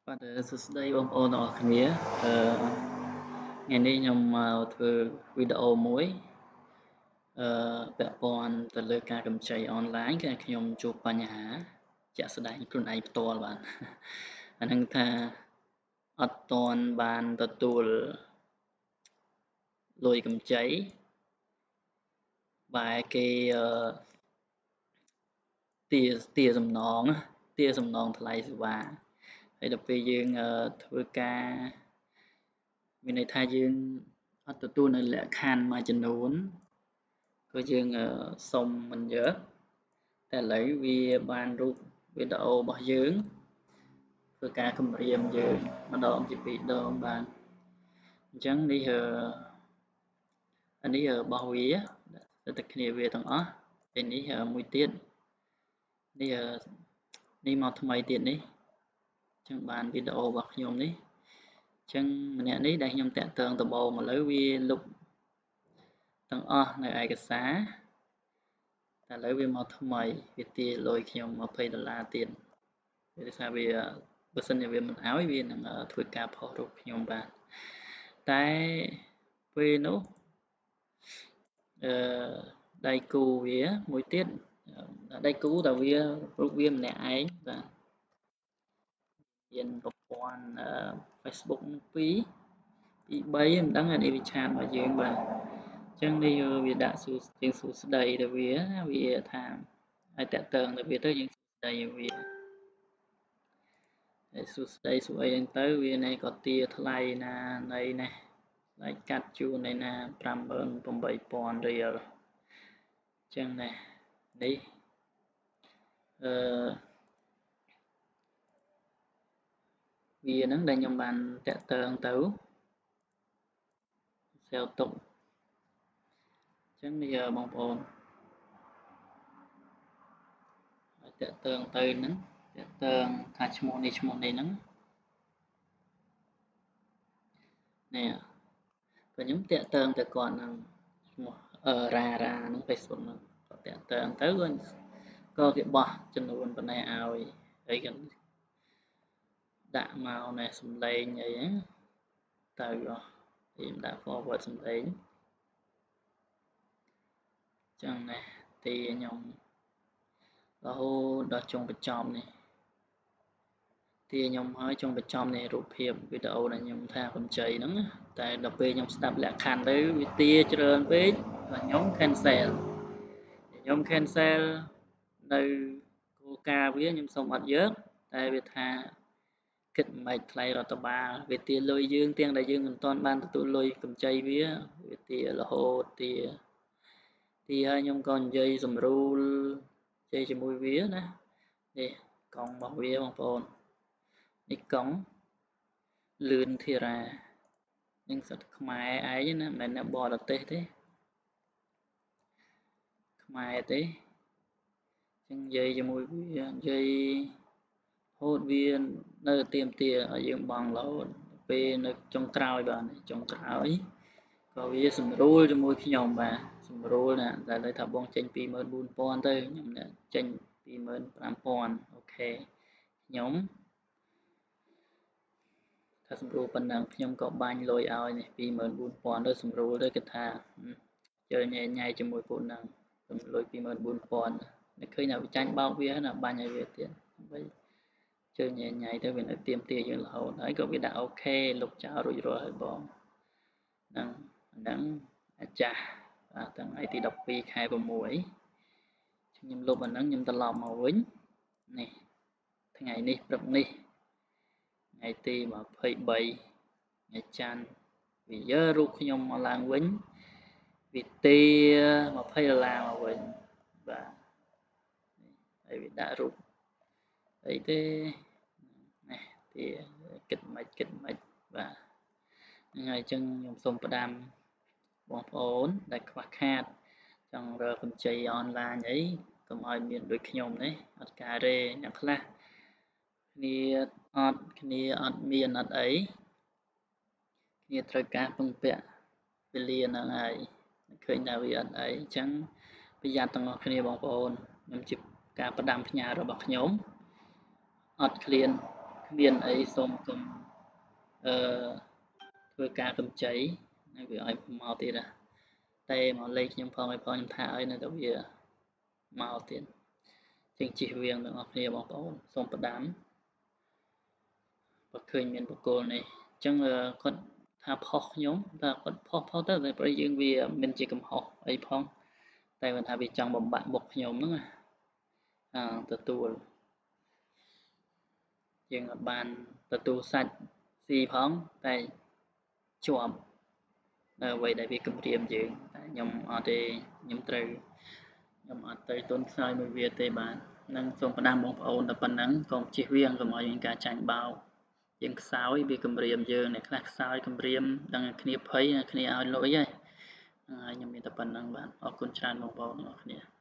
បាទសួស្តីបងប្អូនទាំងអស់គ្នាថ្ងៃនេះខ្ញុំមកធ្វើវីដេអូមួយពាក់ព័ន្ធទៅលើការកម្ចីអនឡាញគឺខ្ញុំជួបបញ្ហាជាក់ស្ដែងខ្លួនឯងផ្ទាល់បាទអានឹងថាអត់ទាន់បានទទួលលុយកម្ចីបែរគេទាសំណងថ្លៃសេវាហើយដល់ពេលយើងធ្វើការមានន័យថាយើងអត់ទទួលនៅលក្ខខណ្ឌមួយចំនួនក៏យើងសុំមិនយកតែឥឡូវវាបានរូបវីដេអូរបស់យើងធ្វើការគម្រាមយើងម្ដងជាពីរដងបានអញ្ចឹងនេះនេះរបស់វាតែគ្នាវាទាំងអស់តែនេះមួយទៀតនេះមកថ្មីទៀតនេះអញ្ចឹងបានវីដេអូរបស់ខ្ញុំនេះអញ្ចឹងម្នាក់នេះដែលខ្ញុំតាក់ទងដំបូងឥឡូវវាលុបទាំងអស់នៅឯកសារតែឥឡូវវាមកថ្មីវាទាលុយខ្ញុំ$20ទៀតវាថាវាបើសិនជាវាមិនអោយវានឹងធ្វើការផុសរូបខ្ញុំបាទតែពេលនោះដៃគូវាមួយទៀតដៃគូតែវារូបវាម្នាក់ឯងបាទមានប្រព័ន្ធFacebook 2 3មិនដឹងអានេះវាឆាតរបស់យើងបាទអញ្ចឹងនេះវាដាក់សួស្ដីទៅវាថាឲ្យតាក់ទងទៅវាទៅយើងសួស្ដីឲ្យវាហើយសួស្ដីសួរអីហ្នឹងទៅវានេះក៏ទាថ្លៃណានៃនេះថ្លៃកាត់ជូននៃណា58,000រៀលអញ្ចឹងនេះវាហ្នឹងដែលខ្ញុំបានតាក់ទងទៅសេវតុកអញ្ចឹងនេះបងប្អូនឲ្យតាក់ទងទៅហ្នឹងតាក់ទងថាឈ្មោះនេះហ្នឹងនេះក៏ខ្ញុំតាក់ទងទៅគាត់ហ្នឹងឈ្មោះរ៉ាហ្នឹង Facebook ហ្នឹងគាត់តាក់ទងទៅក៏គេបោះចំនួនប៉ុណ្ណេះឲ្យហើយក៏ដាក់មកណែសំឡេងអីហ្នឹងទៅខ្ញុំដាក់ forward សំឡេងចឹងណែទីខ្ញុំរហូតដល់ចុងបញ្ចប់នេះទីខ្ញុំហើយចុងបញ្ចប់នេះរូបភាពវីដេអូដែលខ្ញុំថាកម្ចីហ្នឹងតែដល់ពេលខ្ញុំស្ដាប់លក្ខខណ្ឌទៅវាទាច្រើនពេកក៏ខ្ញុំ cancel នៅគោលការណ៍វាខ្ញុំសូមអត់យកតែវាថាគិតមិនថ្លៃរដ្ឋបាលវាទាលុយយើងទាំងដែលយើងមិនទាន់បានទទួលលុយកម្ចីវាទារហូតទាហើយខ្ញុំក៏និយាយសម្រួលជ័យជាមួយវាណានេះកង់របស់វាបងប្អូននេះកង់លឿនធីរ៉ានឹងសិតខ្មែរឯងណាមិនមែនអ្នកបរទេសទេខ្មែរទេចឹងនិយាយជាមួយវានិយាយហូតវានៅទៀមទាឲ្យយើងបង់រហូតពេលនៅចុងក្រោយបាទចុងក្រោយក៏វាសម្រួលជាមួយខ្ញុំបាទសម្រួលណាតែលើថាបងចេញ24,000ទៅខ្ញុំចេញ25,000អូខេខ្ញុំថាសម្រួលប៉ុណ្ណឹងខ្ញុំក៏បាញ់លុយឲ្យនេះ24,000ទៅសម្រួលទៅគេថាជើញញ៉ៃជាមួយពួកហ្នឹងខ្ញុំលុយ24,000តែឃើញថាវាចាញ់បោកវាណាបាញ់ឲ្យវាទៀតដើម្បីជើញញ៉ៃទៅវានៅទៀមទាយើងរហូតហើយក៏វាដាក់អូខេលុបចោលរួចរាល់ហើយបងហ្នឹងអាចាស់បាទថ្ងៃទី12ខែ6ខ្ញុំលុបអាហ្នឹងខ្ញុំត្រឡប់មកវិញនេះថ្ងៃនេះព្រឹកនេះថ្ងៃទី23ថ្ងៃច័ន្ទវាយករូបខ្ញុំមកឡើងវិញវាទា$20មកវិញបាទហើយវាដាក់រូបអីទេនេះទាគិតមិនបាទហ្នឹងហើយអញ្ចឹងខ្ញុំសូមផ្ដាំបងប្អូនដែលខ្វះខាតចង់រកកម្ចីអនឡាញអីកុំឲ្យមានដូចខ្ញុំនេះអត់ការរេអ្នកខ្លះគ្នាអត់មានអត់អីគ្នាត្រូវការពឹងពាក់ពលានហ្នឹងហើយឃើញថាវាអត់អីអញ្ចឹងប្រយ័ត្នទាំងអស់គ្នាបងប្អូនខ្ញុំជាការផ្ដាំផ្ញើរបស់ខ្ញុំអត់ឃ្លាន មានអីសូមកុំធ្វើការកម្ចីហើយវាឲ្យមកទៀតតែមកលេខខ្ញុំផងឲ្យផងខ្ញុំថាឲ្យនៅតែវាមកទៀតជាងជិះវៀងទាំងអស់គ្នាបងប្អូនសូមផ្ដាំបើឃើញមានបុគ្គលនេះអញ្ចឹងគាត់ថាផុសខ្ញុំតែគាត់ផុសទៅតែប្រហែលយើងវាមិនជាកំហុសអីផងតែគាត់ថាវាចង់បំបាក់មុខខ្ញុំហ្នឹងទទួលយើងអត់បានទទួលសាច់ស៊ីផងតែជាប់នៅអ្វីដែលវាគំរាមយើងតែខ្ញុំអត់ទេខ្ញុំអត់ទៅទន់ខ្សោយមួយវាទេបាទនឹងសូមផ្ដាំបងប្អូនតែប៉ុណ្ណឹងកុំជិះវៀងកុំឲ្យមានការចាញ់បោកយើងខ្សោយវាគំរាមយើងអ្នកខ្លះខ្សោយគំរាមដឹងគ្នាភ័យគ្នាឲ្យលុយហើយខ្ញុំមានតែប៉ុណ្្នឹងបាទអរគុណច្រើនបងប្អូនទាំងអស់គ្នា